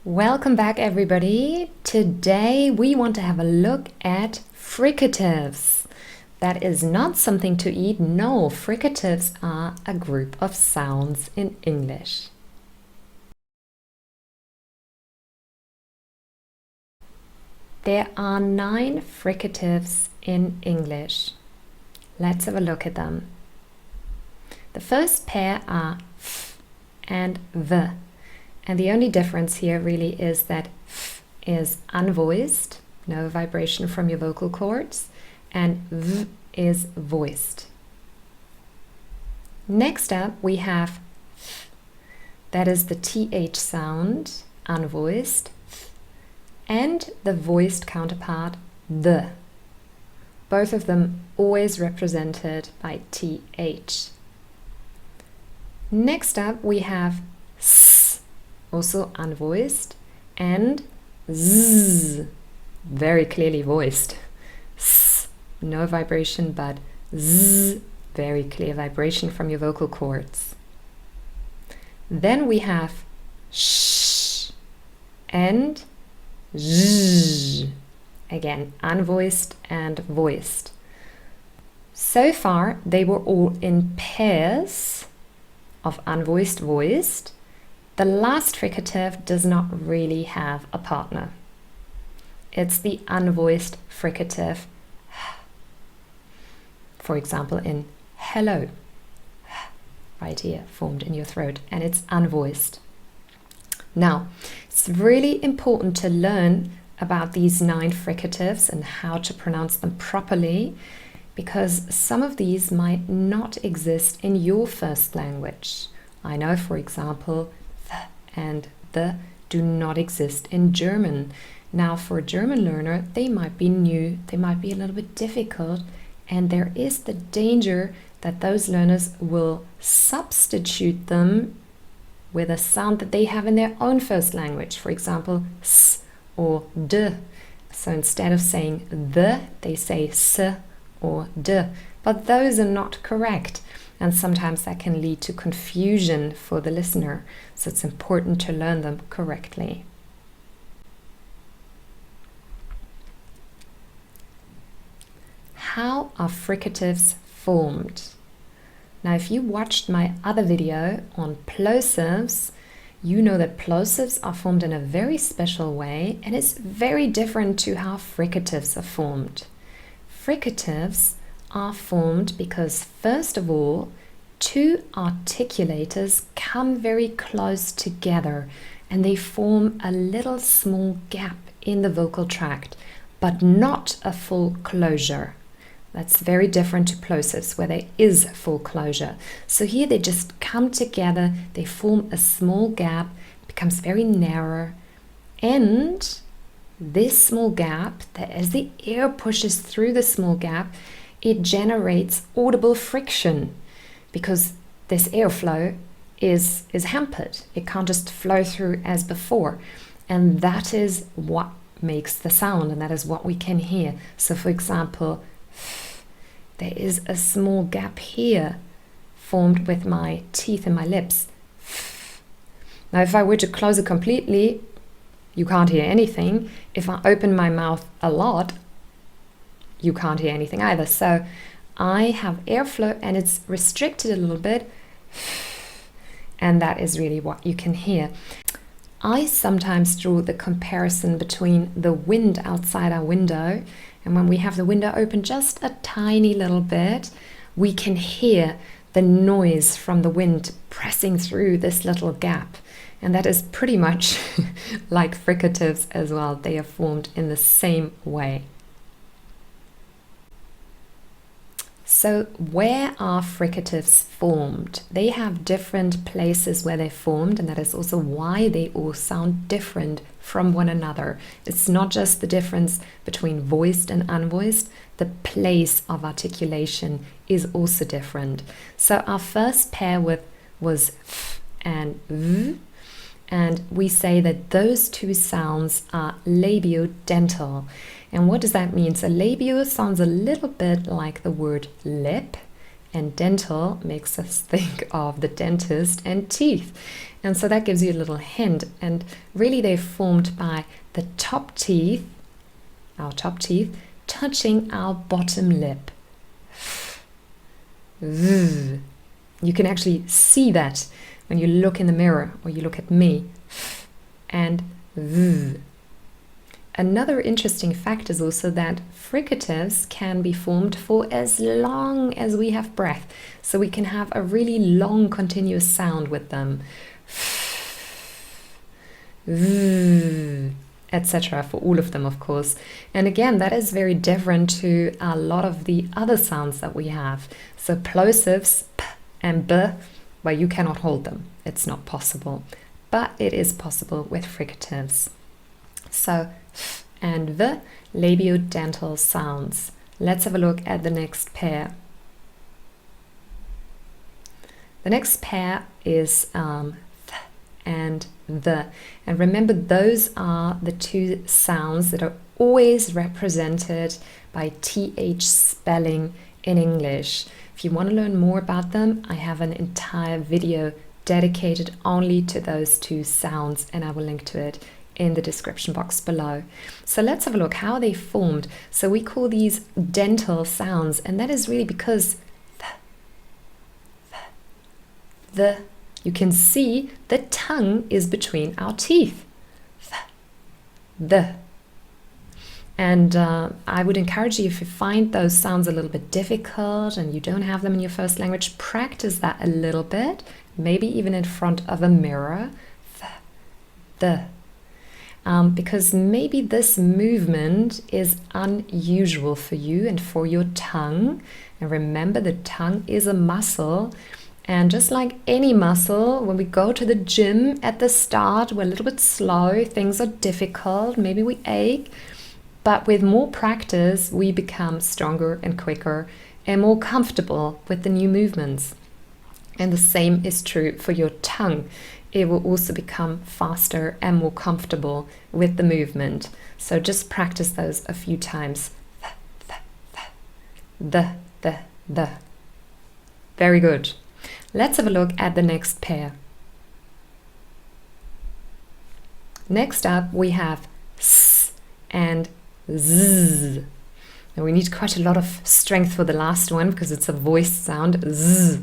Welcome back, everybody. Today we want to have a look at fricatives. That is not something to eat. No, fricatives are a group of sounds in English. There are 9 fricatives in English. Let's have a look at them. The first pair are f and v. And the only difference here really is that f is unvoiced, no vibration from your vocal cords, and v is voiced. Next up we have th. That is the th sound, unvoiced, th, and the voiced counterpart, the. Both of them always represented by th. Next up we have s, also unvoiced, and z, very clearly voiced. S, no vibration, but z, very clear vibration from your vocal cords. Then we have sh and z, again unvoiced and voiced. So far they were all in pairs of unvoiced, voiced. The last fricative does not really have a partner. It's the unvoiced fricative. For example, in hello, right here, formed in your throat, and it's unvoiced. Now, it's really important to learn about these 9 fricatives and how to pronounce them properly, because some of these might not exist in your first language. I know, for example, and the do not exist in German. Now, for a German learner, they might be new, they might be a little bit difficult, and there is the danger that those learners will substitute them with a sound that they have in their own first language, for example, s or d. So instead of saying the, they say s or d, but those are not correct. And sometimes that can lead to confusion for the listener, so it's important to learn them correctly. How are fricatives formed? Now, if you watched my other video on plosives, you know that plosives are formed in a very special way, and it's very different to how fricatives are formed. Fricatives are formed because, first of all, 2 articulators come very close together and they form a little small gap in the vocal tract, but not a full closure. That's very different to plosives, where there is full closure. So here they just come together, they form a small gap, it becomes very narrow, and this small gap, that as the air pushes through the small gap, it generates audible friction, because this airflow is hampered. It can't just flow through as before. And that is what makes the sound, and that is what we can hear. So for example, there is a small gap here formed with my teeth and my lips. Now if I were to close it completely, you can't hear anything. If I open my mouth a lot, you can't hear anything either. So I have airflow and it's restricted a little bit, and that is really what you can hear. I sometimes draw the comparison between the wind outside our window, and when we have the window open just a tiny little bit, we can hear the noise from the wind pressing through this little gap. And that is pretty much like fricatives as well. They are formed in the same way. So where are fricatives formed? They have different places where they're formed, and that is also why they all sound different from one another. It's not just the difference between voiced and unvoiced, the place of articulation is also different. So our first pair was f and v, and we say that those 2 sounds are labiodental. And what does that mean? So labio sounds a little bit like the word lip, And dental makes us think of the dentist and teeth. And so that gives you a little hint. And really they're formed by the top teeth, our top teeth, touching our bottom lip. You can actually see that when you look in the mirror or you look at me. And another interesting fact is also that fricatives can be formed for as long as we have breath. So we can have a really long continuous sound with them. Etc. for all of them, of course. And again, that is very different to a lot of the other sounds that we have. So plosives, p and b, well, you cannot hold them. It's not possible. But it is possible with fricatives. So f and v, labiodental sounds. Let's have a look at the next pair. The next pair is th and the. And remember, those are the two sounds that are always represented by th spelling in English. If you want to learn more about them, I have an entire video dedicated only to those two sounds, and I will link to it in the description box below. So let's have a look how they formed. So we call these dental sounds, and that is really because you can see the tongue is between our teeth. The. And I would encourage you, if you find those sounds a little bit difficult and you don't have them in your first language, practice that a little bit, maybe even in front of a mirror. Because maybe this movement is unusual for you and for your tongue. And remember, the tongue is a muscle. And just like any muscle, when we go to the gym at the start, we're a little bit slow, things are difficult, maybe we ache. But with more practice, we become stronger and quicker and more comfortable with the new movements. And the same is true for your tongue. It will also become faster and more comfortable with the movement. So just practice those a few times. The. Very good. Let's have a look at the next pair. Next up, we have s and z. Now we need quite a lot of strength for the last one because it's a voiced sound, z.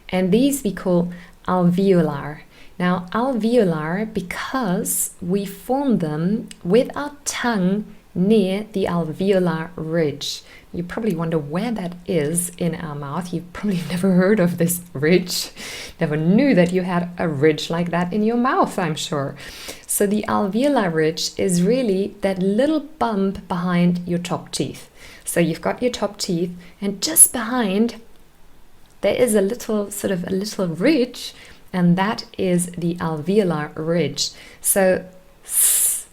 And these we call alveolar. Now alveolar because we form them with our tongue near the alveolar ridge. You probably wonder where that is in our mouth. You've probably never heard of this ridge. Never knew that you had a ridge like that in your mouth, I'm sure. So the alveolar ridge is really that little bump behind your top teeth. So you've got your top teeth, and just behind there is a little ridge, and that is the alveolar ridge. So s,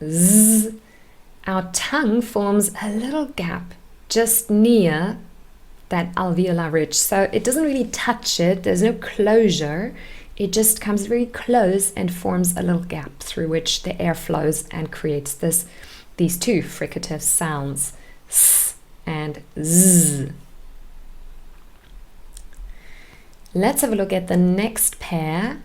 z, our tongue forms a little gap just near that alveolar ridge. So it doesn't really touch it, there's no closure, it just comes very close and forms a little gap through which the air flows and creates these two fricative sounds, s and z. Let's have a look at the next pair,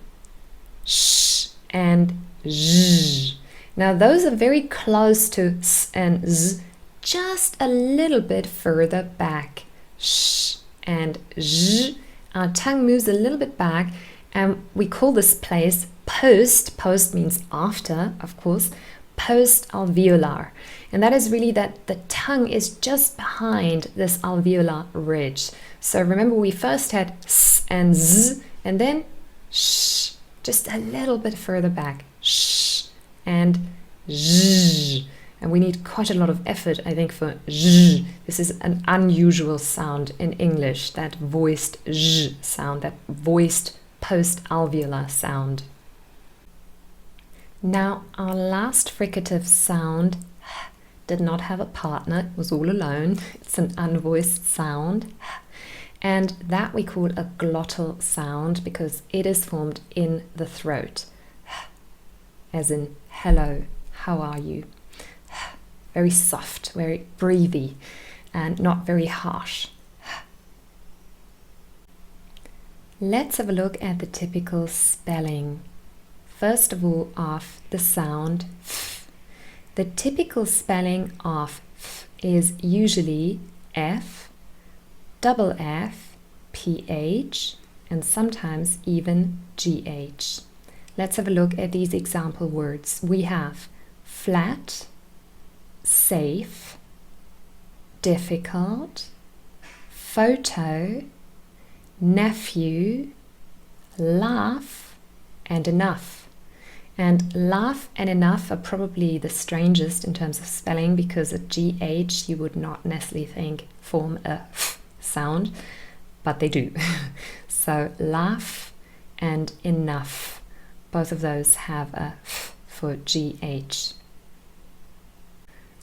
sh and zh. Now those are very close to s and z, just a little bit further back. Sh and zh. Our tongue moves a little bit back, and we call this place post. Post means after, of course. Post alveolar. And that is really that the tongue is just behind this alveolar ridge. So remember, we first had s and z, and then sh, just a little bit further back. Sh and zh. And we need quite a lot of effort, I think, for zh. This is an unusual sound in English, that voiced zh sound, that voiced post-alveolar sound. Now, our last fricative sound did not have a partner, it was all alone. It's an unvoiced sound. And that we call a glottal sound because it is formed in the throat. As in, hello, how are you? Very soft, very breathy, and not very harsh. Let's have a look at the typical spelling. First of all, of the sound f. The typical spelling of f is usually F, double F, PH, and sometimes even GH. Let's have a look at these example words. We have flat, safe, difficult, photo, nephew, laugh, and enough. And laugh and enough are probably the strangest in terms of spelling, because a GH you would not necessarily think form a f sound, but they do. So laugh and enough, both of those have a f for GH.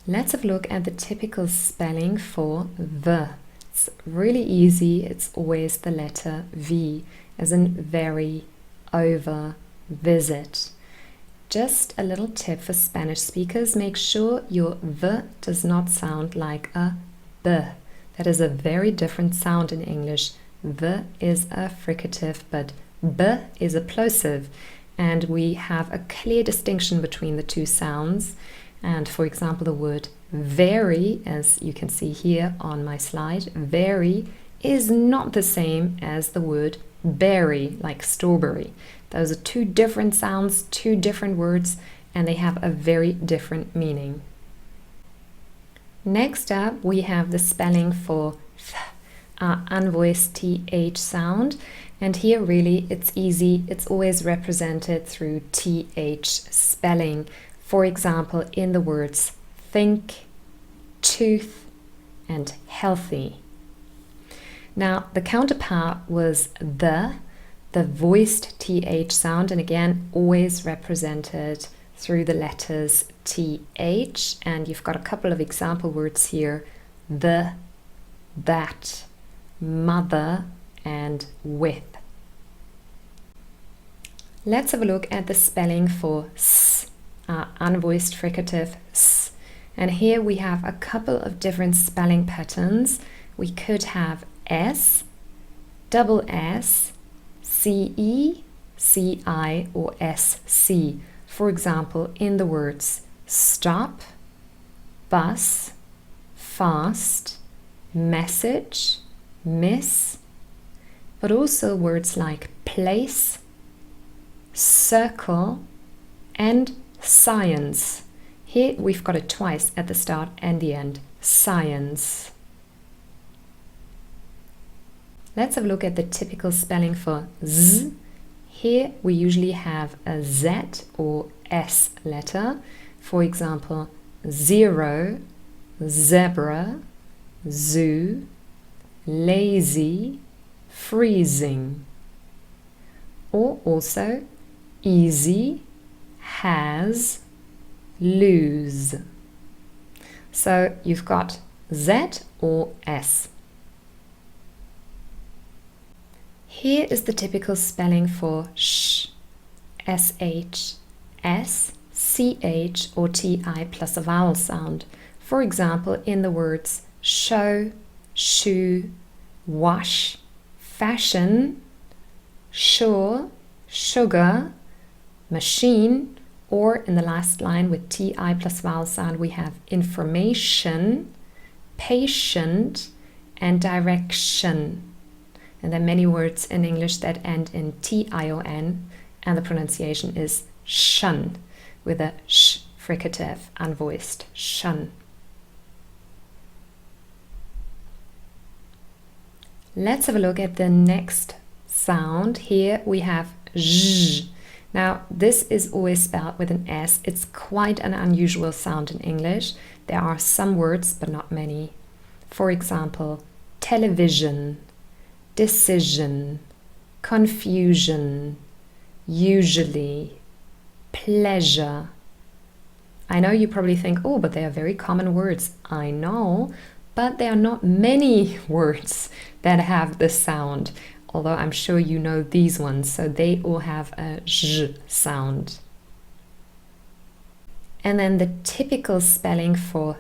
Let's have a look at the typical spelling for the. It's really easy. It's always the letter V, as in very, over, visit. Just a little tip for Spanish speakers: make sure your V does not sound like a B. That is a very different sound in English. V is a fricative, but B is a plosive, and we have a clear distinction between the two sounds. And for example, the word very, as you can see here on my slide, very is not the same as the word berry, like strawberry. Those are two different sounds, two different words, and they have a very different meaning. Next up, we have the spelling for th, our unvoiced TH sound. And here really it's easy. It's always represented through TH spelling. For example, in the words think, tooth, and healthy. Now, the counterpart was the voiced TH sound, and again, always represented through the letters TH. And you've got a couple of example words here: the, that, mother, and with. Let's have a look at the spelling for s, our unvoiced fricative s. And here we have a couple of different spelling patterns. We could have S, double S, CE, CI, or SC. For example, in the words stop, bus, fast, message, miss, but also words like place, circle, and science. Here we've got it twice at the start and the end. Science. Let's have a look at the typical spelling for z. Here we usually have a Z or S letter. For example, zero, zebra, zoo, lazy, freezing. Or also easy, has, lose. So you've got Z or S. Here is the typical spelling for sh, sh, s, ch, or ti plus a vowel sound. For example, in the words show, shoe, wash, fashion, sure, sugar, machine, or in the last line with ti plus vowel sound, we have information, patient, and direction. And there are many words in English that end in tion, and the pronunciation is shun, with a sh fricative, unvoiced, shun. Let's have a look at the next sound. Here we have zh. Now, this is always spelled with an S. It's quite an unusual sound in English. There are some words, but not many. For example, television, decision, confusion, usually, pleasure. I know you probably think, oh, but they are very common words. I know, but there are not many words that have this sound, although I'm sure you know these ones, so they all have a zh sound. And then the typical spelling for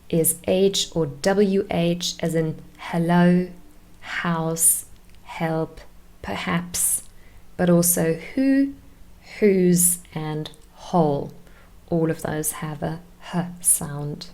h is H or WH, as in hello, house, help, perhaps, but also who, whose, and whole. All of those have a h sound.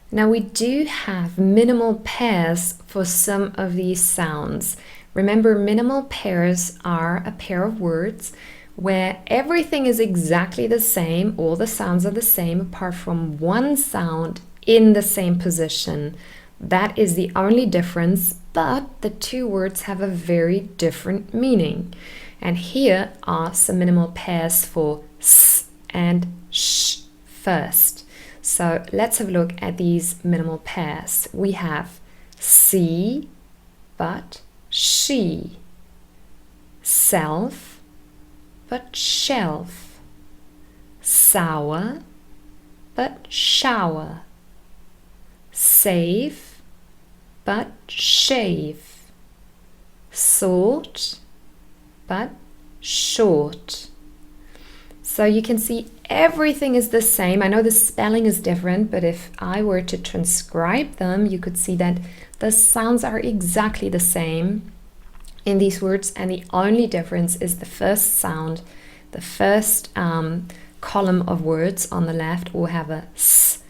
Now we do have minimal pairs for some of these sounds. Remember, minimal pairs are a pair of words where everything is exactly the same, all the sounds are the same apart from one sound in the same position. That is the only difference, but the two words have a very different meaning. And here are some minimal pairs for s and sh first. So let's have a look at these minimal pairs. We have see, but she, self, but shelf, sour, but shower, save, but shave, sort, but short. So you can see everything is the same. I know the spelling is different, but if I were to transcribe them, you could see that the sounds are exactly the same in these words, and the only difference is the first sound. The first column of words on the left all have a s,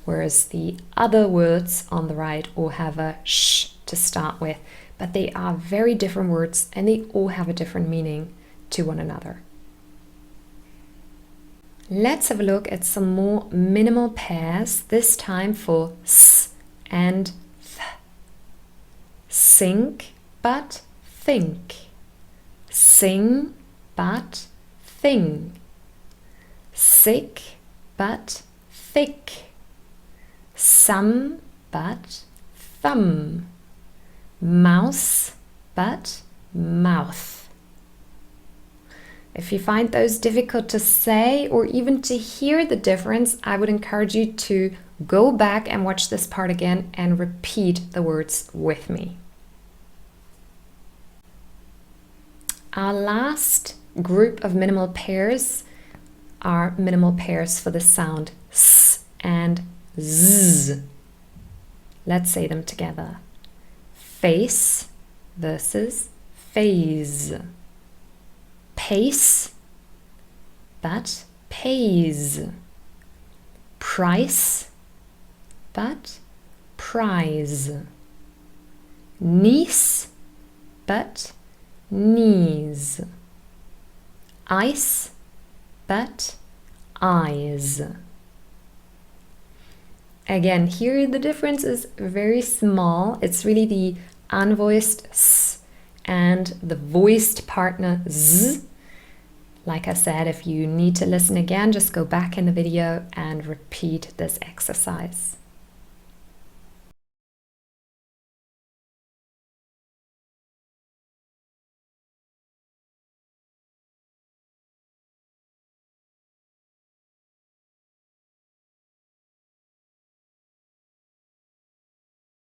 whereas the other words on the right all have a sh to start with. But they are very different words, and they all have a different meaning to one another. Let's have a look at some more minimal pairs, this time for s and th. Sink, but think. Sing, but thing. Sick, but thick. Sum, but thumb. Mouse, but mouth. If you find those difficult to say or even to hear the difference, I would encourage you to go back and watch this part again and repeat the words with me. Our last group of minimal pairs are minimal pairs for the sound s and z. Let's say them together. Face versus phase. Pace, but pays. Price, but prize. Niece, but knees. Ice, but eyes. Again, here the difference is very small. It's really the unvoiced s and the voiced partner z. Like I said, if you need to listen again, just go back in the video and repeat this exercise.